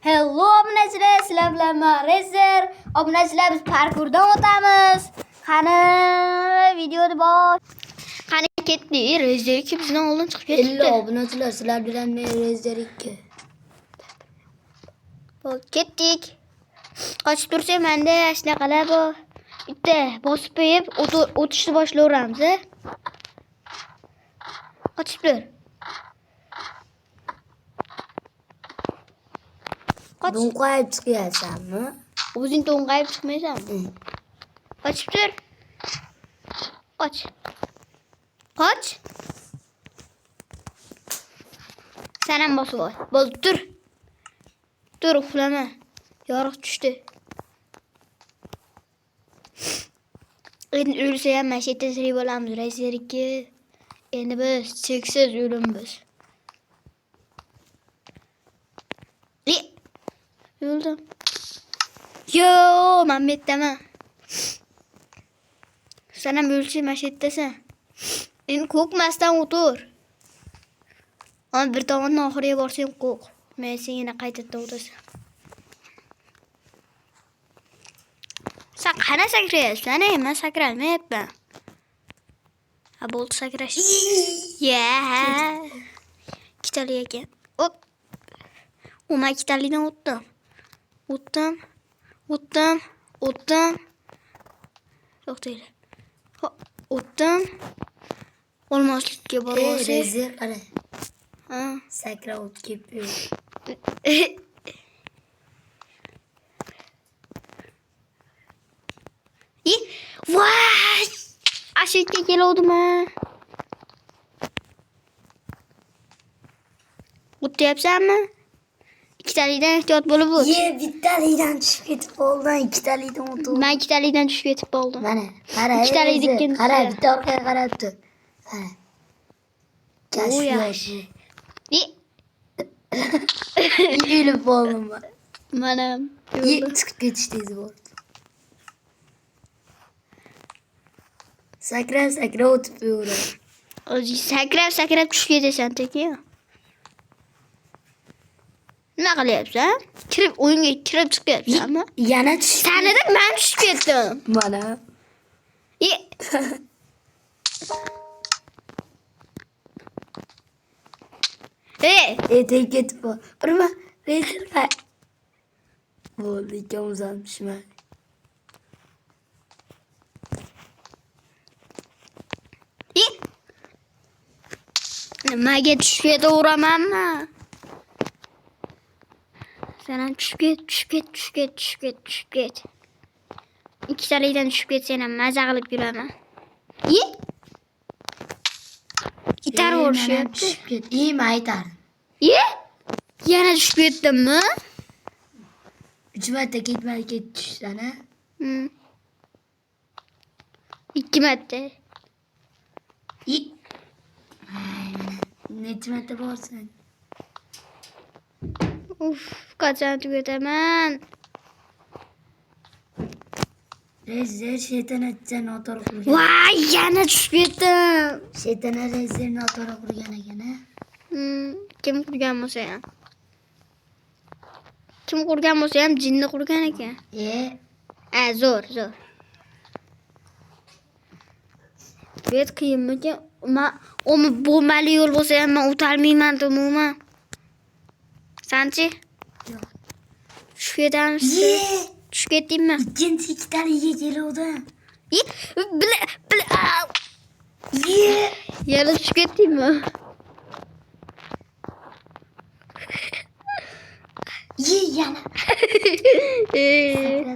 Hello obunachilar, sizlar bilan men Rezer. Obunachilar, biz parkurdan o'tamiz. Qani videoni bosh. Qani ketdi. Rezer 2 bizdan oldin chiqib ketdi. Hello obunachilar, sizlar bilan men Rezer 2. Ketdik. Qochib tursak, menda shunaqalar bor. Bitta bosib qo'yib o'tishni boshlayveramiz. Qochib tur. Do'nqayib chiqyapsanmi? O'zing to'ng'ayib chiqmaysanmi? Qochib tur. Qoch. Qoch. Sen ham bosib ol. Bo'ldi, tur. Tur, uxlama. Yorug' tushdi. Endi o'lsa ham mana shu yerda tirik bo'lamiz. Rezer 2. Endi biz cheksiz o'limmiz. Yo'ldim. Yo, men bu yerdaman. Sen ham o'lsa mana shu yerdasan. Endi qo'rqmasdan o'tir. Ama bir tomondan oxiriga borsang qo'rq. Men sen yana qaytadan o'tasan. Sen qana sakrayapsan? Men sakralmayapman. Ha, bo'ldi sakrash. Ya. Ikkitali ekan. Hop. Men ikkitalidan o'tdim. O'tdim. To'xtaydi. Hop, o'tdim. Olmaslikka borib Rezer qara. Ha. Sakra o'tib ketdi. Voy! Ashikka keldim ha. O'tyapsanmi? Ikkitalidan ehtiyot bo'lib o't. Bittalidan tushib ketib qoldim, ikkitalidan o'tib. Men ikkitalidan tushib ketib qoldim. Mana, qara. Ikkitalidan ikkinchisi. Qara, bitta orqaga qarab tur. Qara. Kashfiyoshi. Yulib qoldim men. Mana Chiqib ketishdingiz bor. Sakrab o'tib yuraver. o'zi sakrab tushib ketasan tekin. Nima qilyapsan? O'yinga kirib chiqyapsanmi? Yana tushib. Sanada men tushib ketdim. Mana. Tek ketib qol. Urma, Rezer. Bo'ldi, ikkovimiz ham tushmadik. Nimaga tushib ketaveramanmi? Sen ham tushib ket. Ikkitalidan tushib ketsan ham maza qilib yuraman. Itarib o'rishyapti. Tushib ket. Men aytardim. Yana tushib ketdimmi? 3 marta ketma-ket tushsana. 2 marta. Necha marta borsan? Qachon tugataman? Rezer shaytanatcha noto'g'ri qilgan. Voy, yana tushib ketdim. Shaytana Rezer noto'g'ri qilgan ekan-a? Kim qurgan bo'lsa ham. Kim qurgan bo'lsa ham jinni qurgan ekan. Zo'r. Bet qiyinmikan? Men bo'lmali yo'l bo'lsa ham men o'tolmayman umuman. Sanchi? Yo'q. Tushib ketamiz. Tushib ketdingmi? Ikkinchi ikkitaliga keluvdim. Yana tushib ketdingmi? Yana.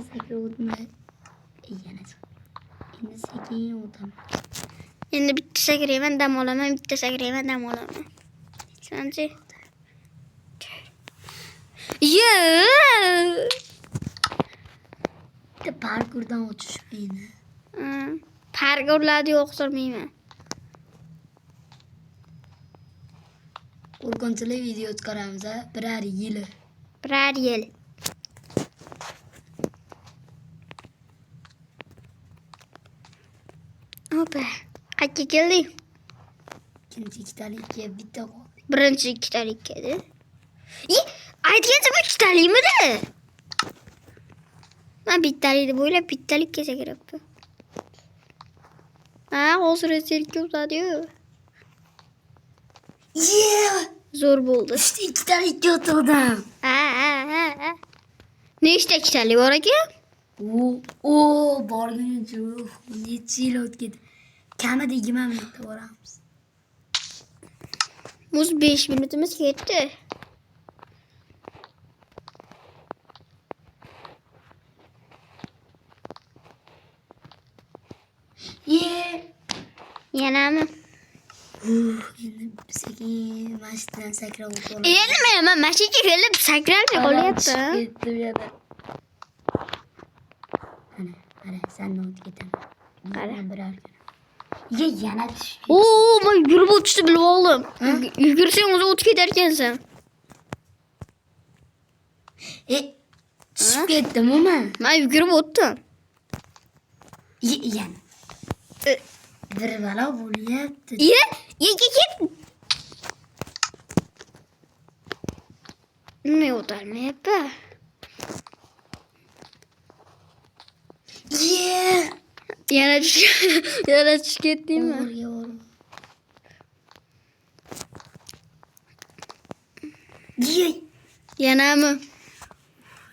Sakra o'tmay. Yana. Endi sekin o'taman. Endi bitta sakrayman, dam olaman, bitta sakrayman, dam olaman. Sanchi? Bitta parkurdan o'tish qiyin. Parkurlarni yo'qtirmayman. Qo'rqinchli video chiqaramiz, birar yil. Opa, qayerga keldik? Ikkinchi ikkitalikka bitta qoldi. Birinchi ikkitalikka edi. Aytgancha bu ikkitalikmidi? Men bittalik deb o'ylab bittalik kelsa kerakdi. Ha, hozir serkib uzadi-yu. Zo'r bo'ldi. İşte ikkitalik yo'qdim. Ha. Nechta ikkitalik bor ekan? O borguncha necha yil o'tdi. Kamida 20 minutda boramiz. Muz 5 minutimiz ketdi. Yanami? Endi sekin mashinadan sakrab o'tib. Endi men mashinaga kelib sakrab qolyapti. Ketdi bu yerda. Ana, sen ne oldu gitaman. Ana birer gün. Yana tushib. Oo, men yurib o'tishni bilib oldim. Yugursang o'zi o'tib ketar ekansan. Tushib ketdimmi men? Men yugurib o'tdim. Yana. Bir balo bo'lyapti. Ket. Nima o'tarmayapti? Yana tushib ketdingmi? Yanami?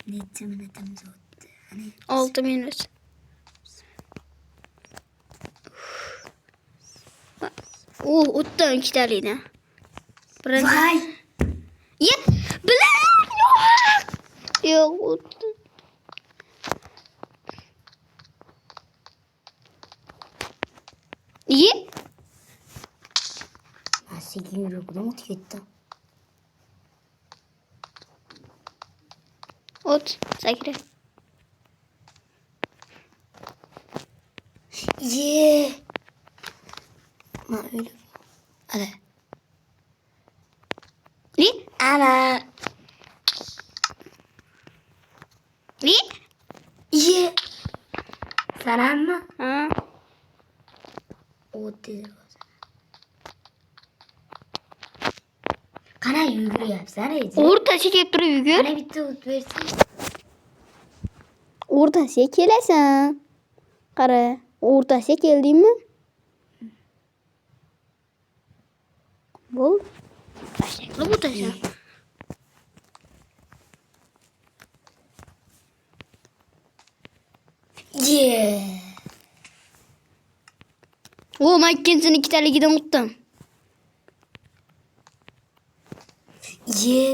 Necha minutimiz o'tdi? 6 minut. O'tdim ikkitalikni. Voy! Bilan! Yo'q, o'tdim. Sekin yuribdim, o'tib ketdim. O't, sakra. Ma öyle. Ana. Ne? Ana. Ne? Selam mı? Ha. O değil. Kana yürüyapsan edi. O'rtacha kelib turib yugur. Kana bitta o't bersin. O'rtasiga kelasan. Qara, o'rtasiga keldingmi? Bo'l. Qilib o'tasan. O, men ikkinchisini ikkitaligidan o'tdim.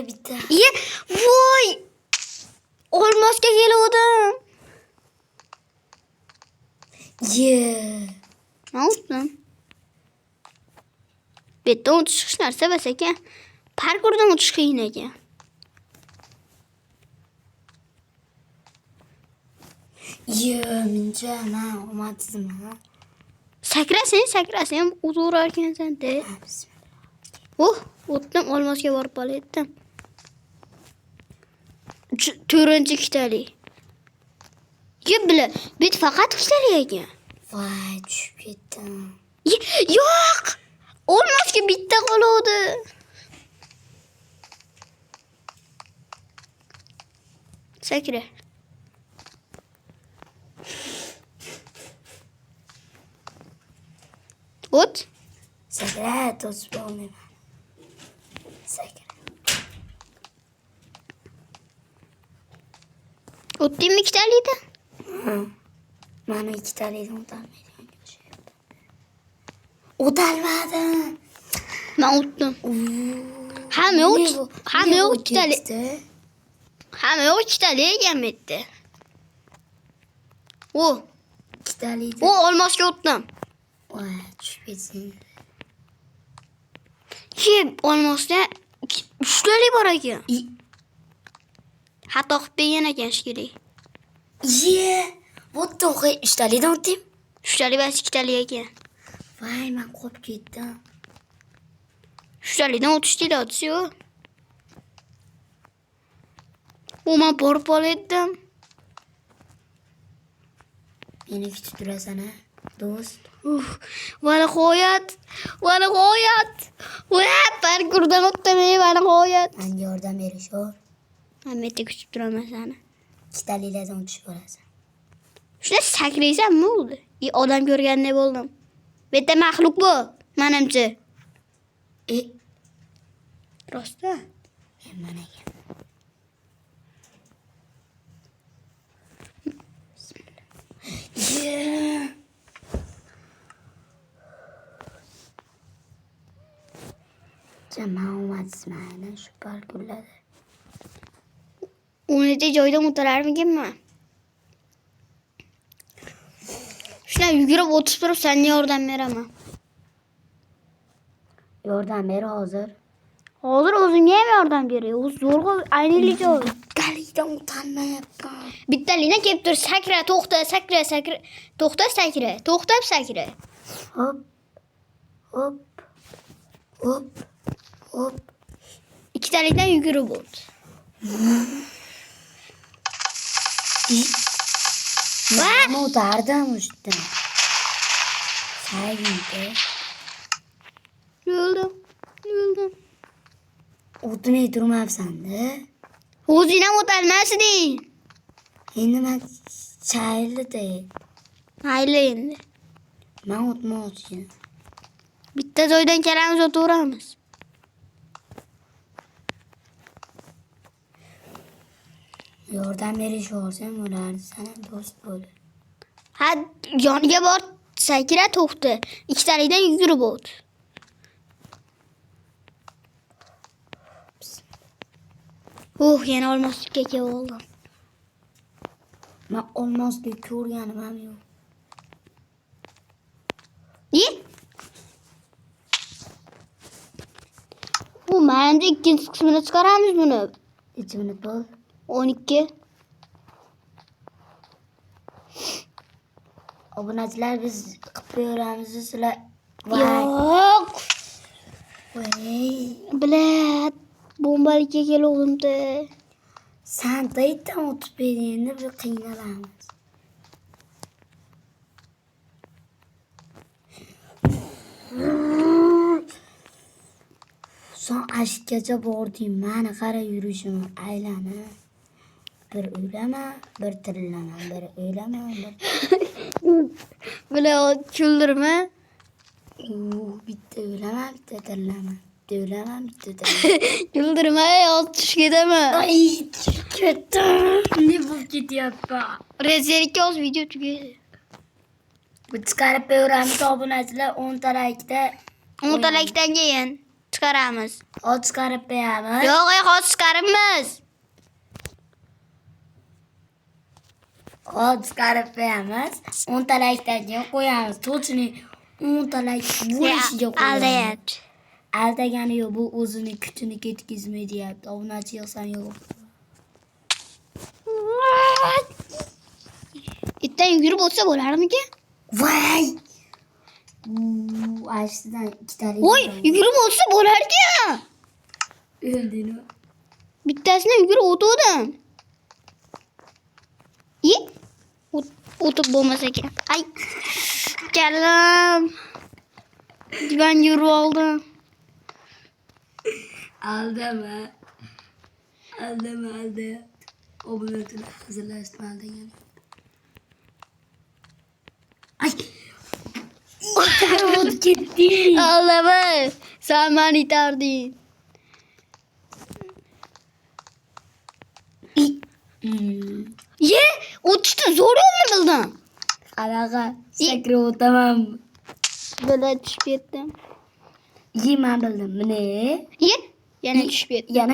Bitta. Voy! Olmosga keldim. Men o'tdim. Bitta o'tish narsa emas ekan. Parkurdan o'tish qiyin ekan. Mincha na omadsizmi? Sakrasang o'tirar ekansan-da. O'tdim, olmosga borib qolyaptim. 4-chi ikkitalik. Bila, bit faqat ikkitalik ekan. Voy, tushib ketdim. Yo'q! Olmosga bitta qoladi. Sakra. O't. Sakra, to'sib olmayman. Sakra. O'tdingmi ikkitalikda? Mana ikkitalikdan o'tolmaydigan o'tolmadim. Men o'tdim. Hamma ikkitalik. Hamma ikkitalik ekan bitta. Ikkitalik. Olmosga o'tdim. Voy, tushib ketsin. Olmosda 3talik bor ekan. Xato qilib bergan ekan shekilli. Bo'tda o'qi 3talikdan o'tdim. 3talik bas 2talik ekan. Voy, men qolib ketdim. 3talikdan o'tish deydi-ku. Men borib olaydim. Meni kutib turasan-a, do'st. Mana qo'yat. Parkurdan o'tdim, mana qo'yat. Menga yordam berishor. Ahmet'e küçük duramaz sana. İkitalilerden uçuş orası. Şuna sakraysan ne oldu? Odam görgen ne oldum? Bette mahluk bu. Manamcı. Rosta. Hemen gel. Yeah. Cemaatmanı şu parkurları. Onu da joydan oturar mı mi? Şuna yürüyüp oturup sen niye oradan ver ama? Oradan beri hazır. Olur uzun niye mi oradan veriyor? Zor aynı ilgi olur. Galiden utanma yapma. Bitti yine keptir sakre toxta sakre toxta sakre toxta sakre. Hop. Hop. Hop. Hop. İki taneden yürüyüp oldu. Ben utardım işte. Sayende. Yoruldum. Otu ne durmam sende? Oğuz yine muhtemelen değil. Şimdi ben çaylı değil. Hayırlı şimdi. Ben utma olsun. Bitti zoydan keremiz oturamaz. Oradan beri iş olsam olardı sana dost böyle. Ha yanıya bak sakre toxta. İki taneden yürüyüp oldu. Yine olmaz keke oldu. Ben olmaz bir kör yanımam yok. İyi. Bence ikinci kısmını çıkaramayız bunu. 2 minut bol. 12. Aboneciler biz kapıyorlarımızı sıla. Yok. Vay. Bilet. Bombalı kekeli oğlum de. Sen dayıdan oturup yerinde bir kıynalamaz. Son aşk gece bordayım. Bana kara yürüyüşümü aylana. Bir öyleme, bir tırlama. Bir öyleme, bir Böyle o çıldırma. bitti öyleme, bitti tırlama. Bitti öyleme, bitti tırlama. Çıldırma ya. Tuş gideme. Ay kötü. Ne bu gidiyor be? Rezerlik olsun video çünkü. Bu çıkarıp öğrenmiş aboneciler 10 tarakta. 10 talaktan giyin. Çıkaramız. O çıkarıp beğenmez. Yok o çıkarımız. O çıkarıp beğenmez. 10 taraktan koyamaz. Tuğçunu 10 tarak bu işi yok. Aldayat. Elde yanıyor bu uzunu kütünü getkizme diye. Onu açıyorsan yok. İtten yürüyüp olsa bolar mı ki? Vay! Açtıdan 2 tane. Oy yürüyüp olsa bolar ki. Öldün o. Bir tanesine yürüyüp oturdum. İyi. Oturup olmasa ki. Ay. Geldim. Ben yürü oldum. Aldama. Aldı. O bunu hazırlaştım aldı yani. Ay. O gitti. Allah'ım. Sen beni itardın. Ye. Uçtu. Zor olmadı. Alaka. Sakro tamam. Böyle düşüp yettim. İyi ben bildim. Ne? Ye. Yine düşüp yettim. Yani.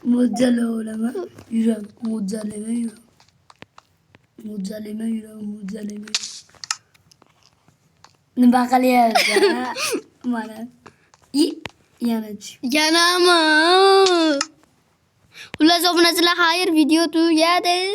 Mucale olama. Yürü. Mucaleme yürü. Mucaleme yürü. Mucaleme. Ne bakalım ya. Bana. İyi. Yanıç. Yanama. Ulan sabunacılar hayır video tu ya de.